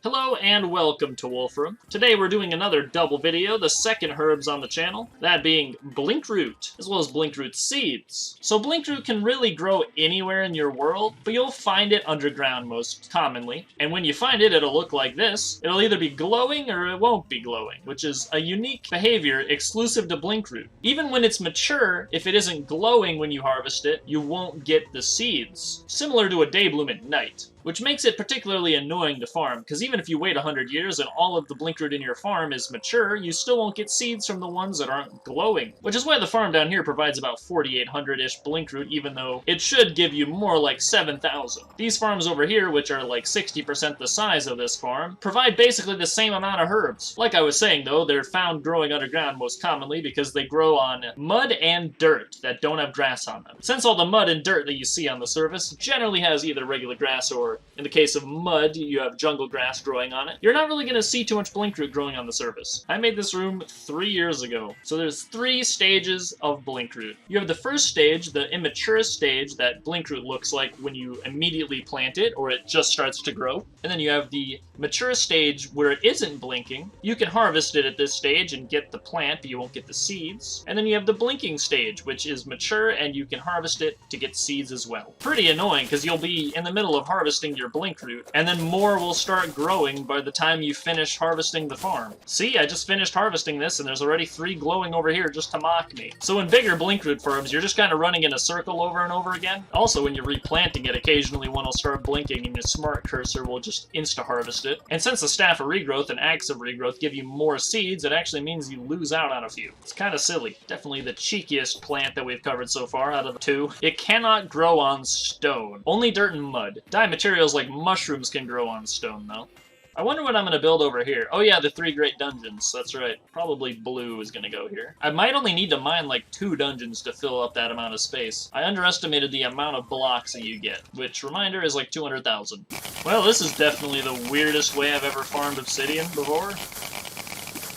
Hello and welcome to Wulfrum. Today we're doing another double video, the second herbs on the channel, that being Blinkroot, as well as Blinkroot seeds. So Blinkroot can really grow anywhere in your world, but you'll find it underground most commonly. And when you find it, it'll look like this. It'll either be glowing or it won't be glowing, which is a unique behavior exclusive to Blinkroot. Even when it's mature, if it isn't glowing when you harvest it, you won't get the seeds, similar to a daybloom at night. Which makes it particularly annoying to farm, because even if you wait 100 years and all of the Blinkroot in your farm is mature, you still won't get seeds from the ones that aren't glowing. Which is why the farm down here provides about 4,800-ish Blinkroot, even though it should give you more like 7,000. These farms over here, which are like 60% the size of this farm, provide basically the same amount of herbs. Like I was saying though, they're found growing underground most commonly because they grow on mud and dirt that don't have grass on them. Since all the mud and dirt that you see on the surface generally has either regular grass or, in the case of mud, you have jungle grass growing on it, you're not really going to see too much Blinkroot growing on the surface. I made this room 3 years ago, so there's 3 stages of Blinkroot. You have the first stage, the immature stage that Blinkroot looks like when you immediately plant it, or it just starts to grow. And then you have the mature stage where it isn't blinking. You can harvest it at this stage and get the plant, but you won't get the seeds. And then you have the blinking stage, which is mature and you can harvest it to get seeds as well. Pretty annoying, because you'll be in the middle of harvesting your Blinkroot, and then more will start growing by the time you finish harvesting the farm. See, I just finished harvesting this, and there's already 3 glowing over here just to mock me. So in bigger Blinkroot farms, you're just kind of running in a circle over and over again. Also, when you're replanting it, occasionally one will start blinking, and your smart cursor will just insta-harvest it. And since the Staff of Regrowth and Axe of Regrowth give you more seeds, it actually means you lose out on a few. It's kind of silly. Definitely the cheekiest plant that we've covered so far out of the 2. It cannot grow on stone. Only dirt and mud. Dye materials like mushrooms can grow on stone, though. I wonder what I'm going to build over here. Oh yeah, the 3 great dungeons. That's right. Probably blue is going to go here. I might only need to mine like 2 dungeons to fill up that amount of space. I underestimated the amount of blocks that you get, which, reminder, is like 200,000. Well, this is definitely the weirdest way I've ever farmed obsidian before.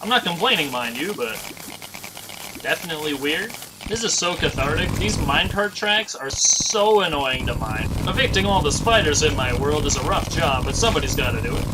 I'm not complaining, mind you, but definitely weird. This is so cathartic. These minecart tracks are so annoying to mine. Evicting all the spiders in my world is a rough job, but somebody's gotta do it.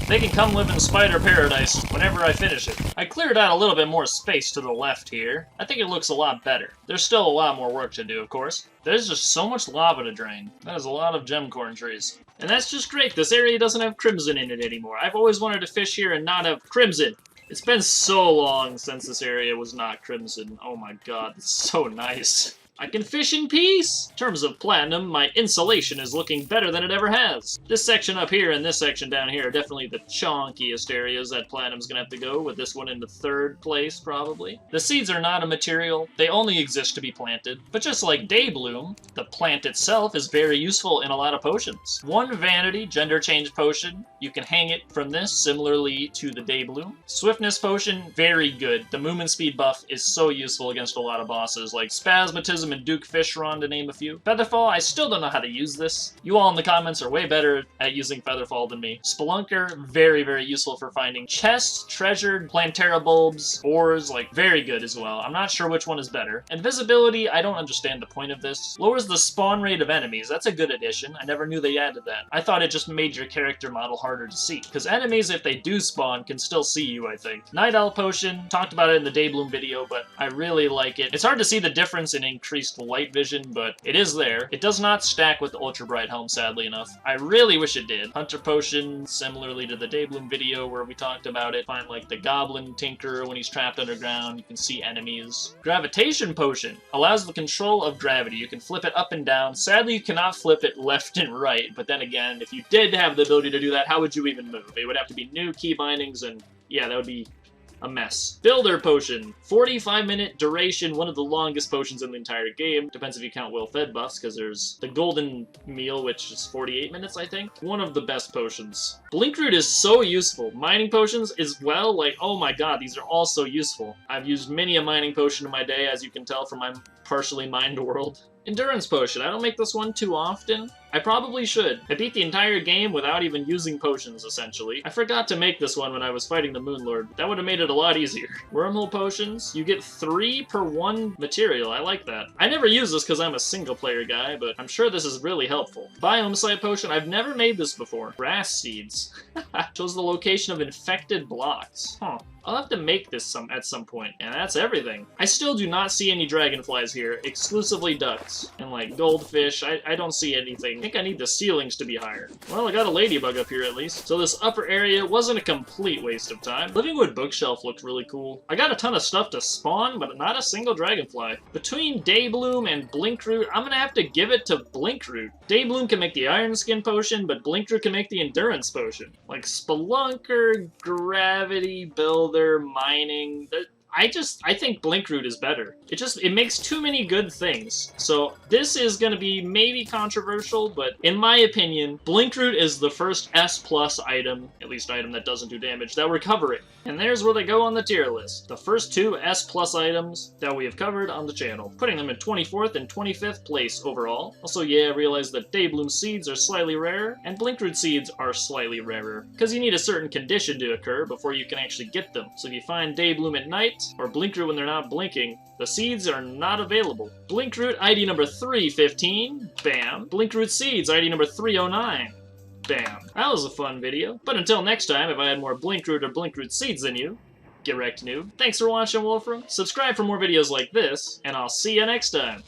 They can come live in spider paradise whenever I finish it. I cleared out a little bit more space to the left here. I think it looks a lot better. There's still a lot more work to do, of course. There's just so much lava to drain. That is a lot of gemcorn trees. And that's just great. This area doesn't have crimson in it anymore. I've always wanted to fish here and not have crimson. It's been so long since this area was not crimson. Oh my god, it's so nice. I can fish in peace! In terms of platinum, my insulation is looking better than it ever has. This section up here and this section down here are definitely the chonkiest areas that platinum's gonna have to go, with this one in the 3rd place, probably. The seeds are not a material, they only exist to be planted. But just like Daybloom, the plant itself is very useful in a lot of potions. 1 vanity, gender change potion, you can hang it from this, similarly to the Daybloom. Swiftness potion, very good. The movement speed buff is so useful against a lot of bosses, like Spasmatism and Duke Fishron, to name a few. Featherfall, I still don't know how to use this. You all in the comments are way better at using Featherfall than me. Spelunker, very, very useful for finding chests, treasured, Plantera bulbs, ores, like, very good as well. I'm not sure which one is better. Invisibility, I don't understand the point of this. Lowers the spawn rate of enemies. That's a good addition. I never knew they added that. I thought it just made your character model harder to see. Because enemies, if they do spawn, can still see you, I think. Night Owl Potion, talked about it in the Daybloom video, but I really like it. It's hard to see the difference in increased light vision, but it is there. It does not stack with the Ultra Bright Helm, sadly enough. I really wish it did. Hunter Potion, similarly to the Daybloom video where we talked about it. Find like the Goblin Tinker when he's trapped underground. You can see enemies. Gravitation Potion allows the control of gravity. You can flip it up and down. Sadly, you cannot flip it left and right, but then again, if you did have the ability to do that, how would you even move? It would have to be new key bindings, and yeah, that would be a mess. Builder Potion. 45-minute duration, one of the longest potions in the entire game. Depends if you count well-fed buffs, because there's the Golden Meal, which is 48 minutes, I think. One of the best potions. Blinkroot is so useful. Mining potions as well, like, oh my god, these are all so useful. I've used many a mining potion in my day, as you can tell from my partially mined world. Endurance Potion. I don't make this one too often. I probably should. I beat the entire game without even using potions, essentially. I forgot to make this one when I was fighting the Moon Lord. That would have made it a lot easier. Wormhole Potions. You get 3 per 1 material. I like that. I never use this because I'm a single-player guy, but I'm sure this is really helpful. Biome Site Potion. I've never made this before. Grass Seeds. Shows the location of infected blocks. Huh. I'll have to make this at some point, and that's everything. I still do not see any dragonflies here, exclusively ducks. And like goldfish, I don't see anything. I think I need the ceilings to be higher. Well, I got a ladybug up here at least. So this upper area wasn't a complete waste of time. Livingwood Bookshelf looked really cool. I got a ton of stuff to spawn, but not a single dragonfly. Between Daybloom and Blinkroot, I'm gonna have to give it to Blinkroot. Daybloom can make the Iron Skin Potion, but Blinkroot can make the Endurance Potion. Like Spelunker, Gravity, Builder, Mining, I think Blinkroot is better. It makes too many good things. So this is gonna be maybe controversial, but in my opinion, Blinkroot is the first S+ item, at least item that doesn't do damage, that we're covering. And there's where they go on the tier list. The first 2 S+ items that we have covered on the channel, putting them in 24th and 25th place overall. Also, yeah, I realize that Daybloom seeds are slightly rarer, and Blinkroot seeds are slightly rarer, because you need a certain condition to occur before you can actually get them. So if you find Daybloom at night, or Blinkroot when they're not blinking, the seeds are not available. Blinkroot ID number 315, bam. Blinkroot seeds ID number 309, bam. That was a fun video. But until next time, if I had more Blinkroot or Blinkroot seeds than you, get wrecked noob. Thanks for watching, Wulfrum. Subscribe for more videos like this, and I'll see you next time.